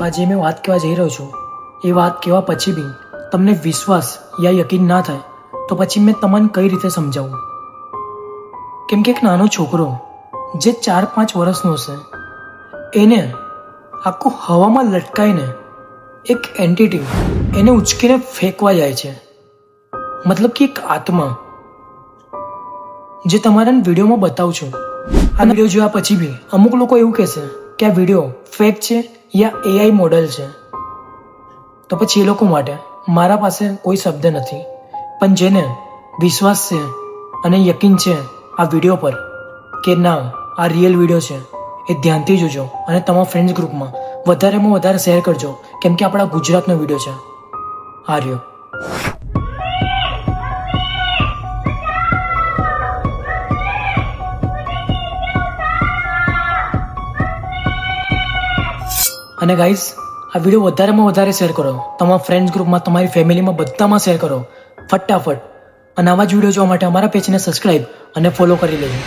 આજે મેં વાત કહેવા જઈ રહ્યો છું એ વાત કહેવા પછી બી તમને વિશ્વાસ યા યકીન ના થાય તો પછી મેં તમને કઈ રીતે સમજાવું? કેમ કે એક નાનો છોકરો જે 4-5 વર્ષનો હશે એને આખું હવામાં લટકાઈને એક એન્ટિટી એને ઉચકીને ફેંકવા જાય છે. મતલબ કે એક આત્મા જે તમારા વિડીયોમાં બતાવું છું. આ વિડીયો જોયા પછી બી અમુક લોકો એવું કહેશે કે આ વિડીયો ફેક છે યા એઆઈ મોડેલ છે. તો પછી એ લોકો માટે મારા પાસે કોઈ શબ્દ નથી, પણ જેને વિશ્વાસ છે અને યકીન છે આ વિડીયો પર કે ના આ રિયલ વિડીયો છે એ ધ્યાનથી જોજો અને તમારા ફ્રેન્ડ્સ ગ્રુપમાં વધારેમાં વધારે શેર કરજો, કેમ કે આપણા ગુજરાતનો વિડીયો છે. આ રહ્યો. અને ગાઈઝ આ વિડીયો વધારેમાં વધારે શેર કરો, તમારા ફ્રેન્ડ્સ ગ્રુપમાં, તમારી ફેમિલીમાં, બધામાં શેર કરો ફટાફટ. અને આવા જ વિડીયો જોવા માટે અમારા પેજને સબસ્ક્રાઈબ અને ફોલો કરી લેજો.